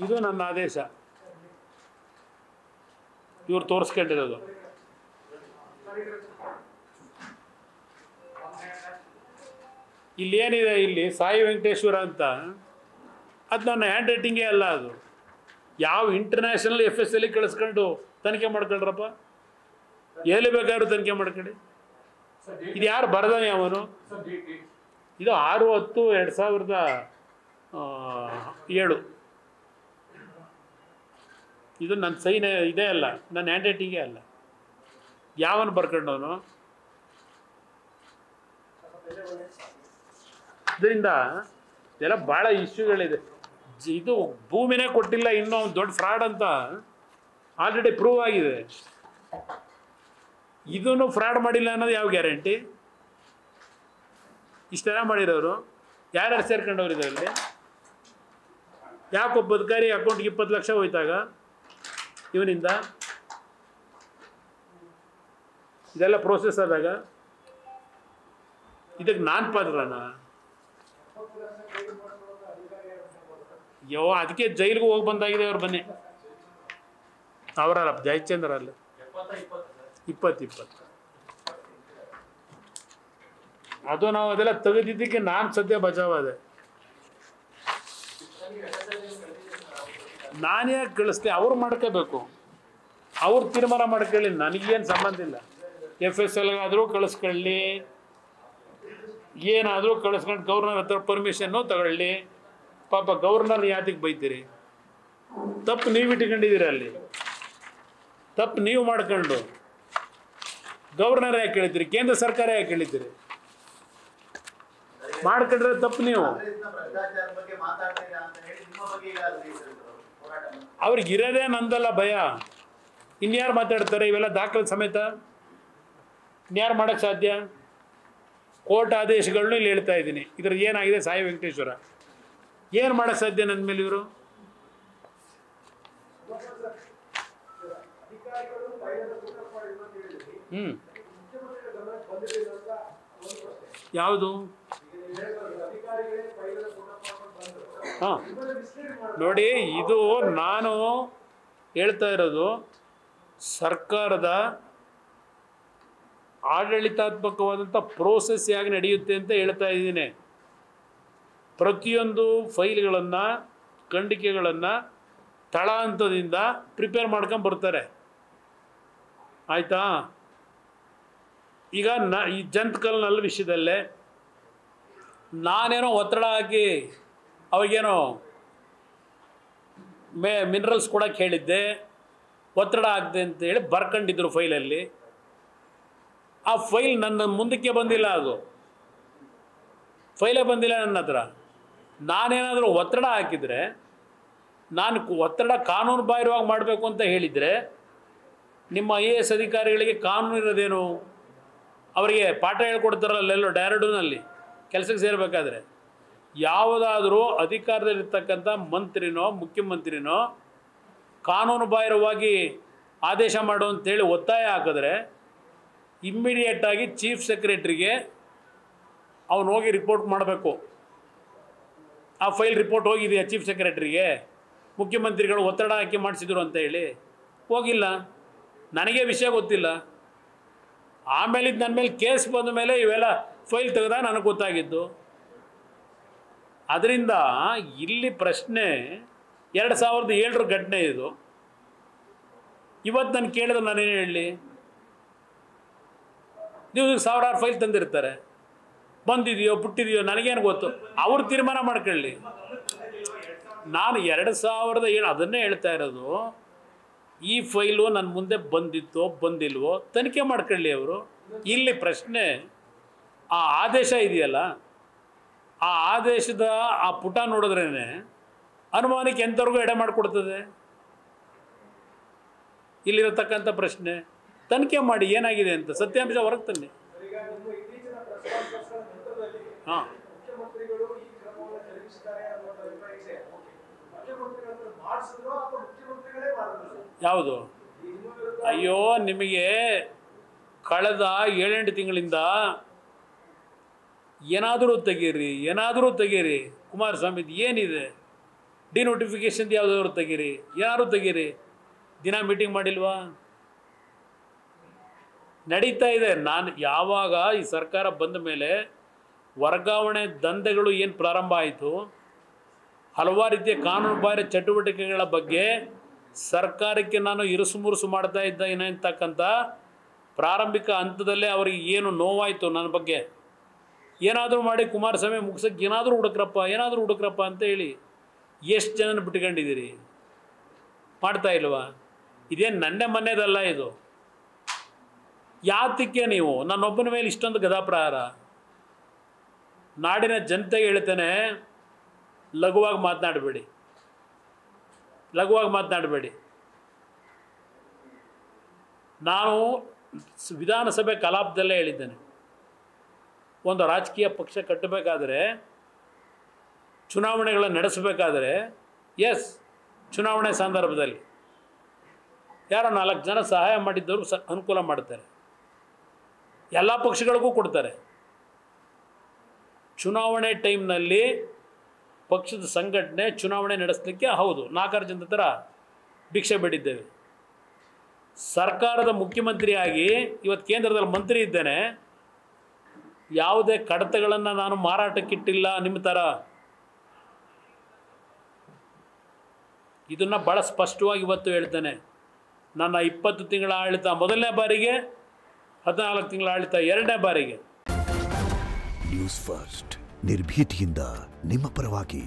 ಇದು ನನ್ನ ಆದೇಶ, ಇವ್ರು ತೋರಿಸ್ಕೊಂಡಿರೋದು. ಇಲ್ಲಿ ಏನಿದೆ, ಇಲ್ಲಿ ಸಾಯಿ ವೆಂಕಟೇಶ್ವರ ಅಂತ, ಅದು ನನ್ನ ಹ್ಯಾಂಡ್ ರೈಟಿಂಗೇ ಅಲ್ಲ. ಅದು ಯಾವ ಇಂಟರ್ನ್ಯಾಷನಲ್ FSL ಕಳಿಸ್ಕೊಂಡು ತನಿಖೆ ಮಾಡ್ಕೊಳ್ರಪ್ಪ, ಎಲ್ಲಿ ಬೇಕಾದ್ರೂ ತನಿಖೆ ಮಾಡ್ಕೊಳ್ಳಿ. ಇದು ಯಾರು ಬರ್ದಾನೆ ಅವನು? ಇದು 6/10/2007. ಇದು ನನ್ನ ಸೈನ್ ಇದೇ ಅಲ್ಲ, ನನ್ನ ಹ್ಯಾಂಡ್ ರೈಟಿಂಗೇ ಅಲ್ಲ. ಯಾವನು ಬರ್ಕೊಂಡವನು? ಇದರಿಂದ ಇದೆಲ್ಲ ಭಾಳ ಇಶ್ಯೂಗಳಿದೆ. ಇದು ಭೂಮಿನೇ ಕೊಟ್ಟಿಲ್ಲ, ಇನ್ನೂ ದೊಡ್ಡ ಫ್ರಾಡ್ ಅಂತ ಆಲ್ರೆಡಿ ಪ್ರೂವ್ ಆಗಿದೆ. ಇದನ್ನು ಫ್ರಾಡ್ ಮಾಡಿಲ್ಲ ಅನ್ನೋದು ಯಾವ ಗ್ಯಾರಂಟಿ? ಇಷ್ಟೆಲ್ಲ ಮಾಡಿರೋರು ಯಾರ್ಯಾರು ಸೇರ್ಕೊಂಡವ್ರು ಇದರಲ್ಲಿ? ಯಾಕೊಬ್ಬ ಅಧಿಕಾರಿ ಅಕೌಂಟ್ಗೆ 20 ಲಕ್ಷ ಹೋಯ್ತಾಗ ಇವನಿಂದ? ಇದೆಲ್ಲ ಪ್ರೋಸೆಸ್ ಆದಾಗ ಇದಕ್ಕೆ ನಾನು ಪಾತ್ರನಾ? ಅದಕ್ಕೆ ಜೈಲಿಗೆ ಹೋಗಿ ಬಂದಾಗಿದೆ ಅವ್ರು. ಬನ್ನಿ, ಅವರಲ್ಲ, ಜಯಚಂದ್ರ ಅಲ್ಲ, 20 ಅದು ನಾವು ಅದೆಲ್ಲ ತೆಗೆದಿದ್ದಕ್ಕೆ ನಾನು ಸದ್ಯ ಬಚಾವಾದೆ. ನಾನು ಯಾಕೆ ಕಳಿಸ್ದೆ? ಅವ್ರು ಮಾಡ್ಕೋಬೇಕು, ಅವ್ರು ತೀರ್ಮಾನ ಮಾಡ್ಕೊಳ್ಳಿ, ನನಗೇನು ಸಂಬಂಧ ಇಲ್ಲ. FSLಗಾದರೂ ಕಳಿಸ್ಕೊಳ್ಳಿ, ಏನಾದರೂ ಕಳಿಸ್ಕೊಂಡು ಗವರ್ನರ್ ಹತ್ರ ಪರ್ಮಿಷನ್ನು ತಗೊಳ್ಳಿ. ಪಾಪ ಗವರ್ನರ್ ಯಾತಿಗೆ ಬೈತೀರಿ? ತಪ್ಪು ನೀವು ಇಟ್ಕೊಂಡಿದ್ದೀರಿ, ಅಲ್ಲಿ ತಪ್ಪು ನೀವು ಮಾಡ್ಕೊಂಡು ಗವರ್ನರ್ ಯಾಕೆ ಹೇಳ್ತೀರಿ? ಕೇಂದ್ರ ಸರ್ಕಾರ ಯಾಕೆ ಹೇಳ್ತೀರಿ? ಮಾಡ್ಕೊಂಡ್ರೆ ತಪ್ಪು ನೀವು. ಅವ್ರಿಗೆ ಇರೋದೇ ನಂದಲ್ಲ ಭಯ, ಇನ್ಯಾರು ಮಾತಾಡ್ತಾರೆ? ಇವೆಲ್ಲ ದಾಖಲೆ ಸಮೇತ ಇನ್ಯಾರು ಮಾಡೋಕ್ಕೆ ಸಾಧ್ಯ? ಕೋರ್ಟ್ ಆದೇಶಗಳನ್ನೂ ಇಲ್ಲಿ ಹೇಳ್ತಾ ಇದ್ದೀನಿ. ಇದ್ರದ್ದು ಏನಾಗಿದೆ? ಸಾಯಿ ವೆಂಕಟೇಶ್ವರ ಏನು ಮಾಡೋಕ್ಕೆ ಸಾಧ್ಯ ನನ್ನ ಮೇಲೆ ಇವರು? ಯಾವುದು? ಹಾಂ, ನೋಡಿ, ಇದು ನಾನು ಹೇಳ್ತಾ ಇರೋದು ಸರ್ಕಾರದ ಆಡಳಿತಾತ್ಮಕವಾದಂಥ ಪ್ರೋಸೆಸ್ ಹೇಗೆ ನಡೆಯುತ್ತೆ ಅಂತ ಹೇಳ್ತಾ ಇದ್ದೀನಿ. ಪ್ರತಿಯೊಂದು ಫೈಲ್ಗಳನ್ನು, ಖಂಡಿಕೆಗಳನ್ನು ತಳ ಹಂತದಿಂದ ಪ್ರಿಪೇರ್ ಮಾಡ್ಕೊಂಡು ಬರ್ತಾರೆ, ಆಯಿತಾ? ಈಗ ಈ ಜಂತಕಲ್ನಲ್ಲಿ ವಿಷಯದಲ್ಲೇ ನಾನೇನೋ ಒತ್ತಡ ಹಾಕಿ ಅವಾಗೇನೋ ಮಿನರಲ್ಸ್ ಕೊಡೋಕ್ಕೆ ಹೇಳಿದ್ದೆ, ಒತ್ತಡ ಹಾಕ್ದೆ ಅಂತೇಳಿ ಬರ್ಕೊಂಡಿದ್ರು ಫೈಲಲ್ಲಿ. ಆ ಫೈಲ್ ನನ್ನ ಮುಂದಕ್ಕೆ ಬಂದಿಲ್ಲ, ಅದು ಫೈಲೇ ಬಂದಿಲ್ಲ ನನ್ನ ಹತ್ರ. ನಾನೇನಾದರೂ ಒತ್ತಡ ಹಾಕಿದರೆ, ನಾನು ಒತ್ತಡ ಕಾನೂನು ಬಾಹಿರವಾಗಿ ಮಾಡಬೇಕು ಅಂತ ಹೇಳಿದರೆ, ನಿಮ್ಮ IAS ಅಧಿಕಾರಿಗಳಿಗೆ ಕಾನೂನು ಇರೋದೇನು? ಅವರಿಗೆ ಪಾಠ ಹೇಳ್ಕೊಡ್ತಾರಲ್ಲ ಅಲ್ಲೆಲ್ಲೋ ಡ್ಯಾರಡೂನಲ್ಲಿ ಕೆಲಸಕ್ಕೆ ಸೇರಬೇಕಾದ್ರೆ. ಯಾವುದಾದ್ರೂ ಅಧಿಕಾರದಲ್ಲಿರ್ತಕ್ಕಂಥ ಮಂತ್ರಿನೋ ಮುಖ್ಯಮಂತ್ರಿನೋ ಕಾನೂನು ಬಾಹಿರವಾಗಿ ಆದೇಶ ಮಾಡು ಅಂತೇಳಿ ಒತ್ತಾಯ ಹಾಕಿದ್ರೆ ಇಮ್ಮಿಡಿಯೇಟಾಗಿ ಚೀಫ್ ಸೆಕ್ರೆಟ್ರಿಗೆ ಅವನು ಹೋಗಿ ರಿಪೋರ್ಟ್ ಮಾಡಬೇಕು. ಆ ಫೈಲ್ ರಿಪೋರ್ಟ್ ಹೋಗಿದೆಯಾ ಚೀಫ್ ಸೆಕ್ರೆಟ್ರಿಗೆ? ಮುಖ್ಯಮಂತ್ರಿಗಳು ಒತ್ತಡ ಹಾಕಿ ಮಾಡಿಸಿದ್ರು ಅಂತ ಹೇಳಿ ಹೋಗಿಲ್ಲ. ನನಗೆ ವಿಷಯ ಗೊತ್ತಿಲ್ಲ. ಆಮೇಲೆ ಇದು ನನ್ನ ಮೇಲೆ ಕೇಸ್ ಬಂದ ಮೇಲೆ ಇವೆಲ್ಲ ಫೈಲ್ ತೆಗೆದಾಗ ನನಗೆ ಗೊತ್ತಾಗಿದ್ದು. ಅದರಿಂದ ಇಲ್ಲಿ ಪ್ರಶ್ನೆ 2007 ಘಟನೆ ಇದು. ಇವತ್ತು ನಾನು ಕೇಳಿದ್ರೆ ನಾನೇನು ಹೇಳಲಿ? ನೀವು 1000 ಫೈಲ್ ತಂದಿರ್ತಾರೆ, ಬಂದಿದೆಯೋ ಬಿಟ್ಟಿದೆಯೋ ನನಗೇನು ಗೊತ್ತು? ಅವ್ರು ತೀರ್ಮಾನ ಮಾಡ್ಕೊಳ್ಳಿ. ನಾನು 2007 ಅದನ್ನೇ ಹೇಳ್ತಾ ಇರೋದು. ಈ ಫೈಲು ನನ್ನ ಮುಂದೆ ಬಂದಿತ್ತೋ ಬಂದಿಲ್ವೋ ತನಿಖೆ ಮಾಡ್ಕೊಳ್ಳಿ ಅವರು. ಇಲ್ಲಿ ಪ್ರಶ್ನೆ ಆ ಆದೇಶ ಇದೆಯಲ್ಲ, ಆ ಆದೇಶದ ಆ ಪುಟ ನೋಡಿದ್ರೇ ಅನುಮಾನಕ್ಕೆ ಎಂಥವ್ರಿಗೂ ಎಡೆ ಮಾಡಿಕೊಡ್ತದೆ. ಇಲ್ಲಿರತಕ್ಕಂಥ ಪ್ರಶ್ನೆ ತನಿಖೆ ಮಾಡಿ ಏನಾಗಿದೆ ಅಂತ ಸತ್ಯಾಂಶ ಹೊರಗೆ ತನ್ನಿ. ಹಾಂ, ಯಾವುದು? ಅಯ್ಯೋ, ನಿಮಗೆ ಕಳೆದ 7-8 ತಿಂಗಳಿಂದ ಏನಾದರೂ ತೆಗೀರಿ ಕುಮಾರಸ್ವಾಮಿದು ಏನಿದೆ? ಡಿನೋಟಿಫಿಕೇಶನ್ ಯಾವುದಾದ್ರು ತೆಗೀರಿ, ಏನಾದ್ರು ತೆಗೀರಿ. ದಿನ ಮೀಟಿಂಗ್ ಮಾಡಿಲ್ವಾ? ನಡೀತಾ ಇದೆ. ನಾನು ಯಾವಾಗ ಈ ಸರ್ಕಾರ ಬಂದ ಮೇಲೆ ವರ್ಗಾವಣೆ ದಂಧೆಗಳು ಏನು ಪ್ರಾರಂಭ ಆಯಿತು, ಹಲವಾರು ರೀತಿಯ ಕಾನೂನು ಬಾಹಿರ ಚಟುವಟಿಕೆಗಳ ಬಗ್ಗೆ ಸರ್ಕಾರಕ್ಕೆ ನಾನು ಇರುಸು ಮುರುಸು ಮಾಡ್ತಾ ಇದ್ದೇನೆ ಅಂತಕ್ಕಂಥ ಪ್ರಾರಂಭಿಕ ಹಂತದಲ್ಲೇ ಅವರಿಗೆ ಏನು ನೋವಾಯಿತು ನನ್ನ ಬಗ್ಗೆ, ಏನಾದರೂ ಮಾಡಿ ಕುಮಾರಸ್ವಾಮಿ ಮುಗಿಸೋಕ್ಕೆ ಏನಾದರೂ ಹುಡುಕ್ರಪ್ಪ ಅಂತ ಹೇಳಿ ಎಷ್ಟು ಜನನ ಬಿಟ್ಕೊಂಡಿದ್ದೀರಿ? ಮಾಡ್ತಾ ಇಲ್ವಾ? ಇದೇನು ನನ್ನೆ ಮೊನ್ನೆದಲ್ಲ ಇದು. ಯಾತಕ್ಕೆ ನೀವು ನನ್ನೊಬ್ಬನ ಮೇಲೆ ಇಷ್ಟೊಂದು ಗದಾಪ್ರಹಾರ? ನಾಡಿನ ಜನತೆಗೆ ಹೇಳ್ತೇನೆ, ಲಘುವಾಗಿ ಮಾತನಾಡಬೇಡಿ. ನಾನು ವಿಧಾನಸಭೆ ಕಲಾಪದಲ್ಲೇ ಹೇಳಿದ್ದೇನೆ, ಒಂದು ರಾಜಕೀಯ ಪಕ್ಷ ಕಟ್ಟಬೇಕಾದ್ರೆ, ಚುನಾವಣೆಗಳನ್ನು ನಡೆಸಬೇಕಾದ್ರೆ, ಚುನಾವಣೆ ಸಂದರ್ಭದಲ್ಲಿ ಯಾರೋ 4 ಜನ ಸಹಾಯ ಮಾಡಿದ್ದವರು ಅನುಕೂಲ ಮಾಡ್ತಾರೆ, ಎಲ್ಲ ಪಕ್ಷಗಳಿಗೂ ಕೊಡ್ತಾರೆ. ಚುನಾವಣೆ ಟೈಮ್ನಲ್ಲಿ ಪಕ್ಷದ ಸಂಘಟನೆ ಚುನಾವಣೆ ನಡೆಸಲಿಕ್ಕೆ ಹೌದು 4 ಜನದ ಥರ ಭಿಕ್ಷೆ ಬೇಡಿದ್ದೇವೆ. ಸರ್ಕಾರದ ಮುಖ್ಯಮಂತ್ರಿಯಾಗಿ ಇವತ್ತು ಕೇಂದ್ರದಲ್ಲಿ ಮಂತ್ರಿ ಇದ್ದೇನೆ, ಯಾವುದೇ ಕಡತಗಳನ್ನು ನಾನು ಮಾರಾಟಕ್ಕಿಟ್ಟಿಲ್ಲ ನಿಮ್ಮ ಥರ. ಇದನ್ನು ಭಾಳ ಸ್ಪಷ್ಟವಾಗಿ ಇವತ್ತು ಹೇಳ್ತೇನೆ. ನನ್ನ 20 ತಿಂಗಳ ಆಡಳಿತ ಮೊದಲನೇ ಬಾರಿಗೆ, 14 ತಿಂಗಳ ಆಡಳಿತ ಎರಡನೇ ಬಾರಿಗೆ. ನ್ಯೂಸ್ ಫಸ್ಟ್ ನಿರ್ಭೀತಿಯಿಂದ ನಿಮ್ಮ ಪರವಾಗಿ.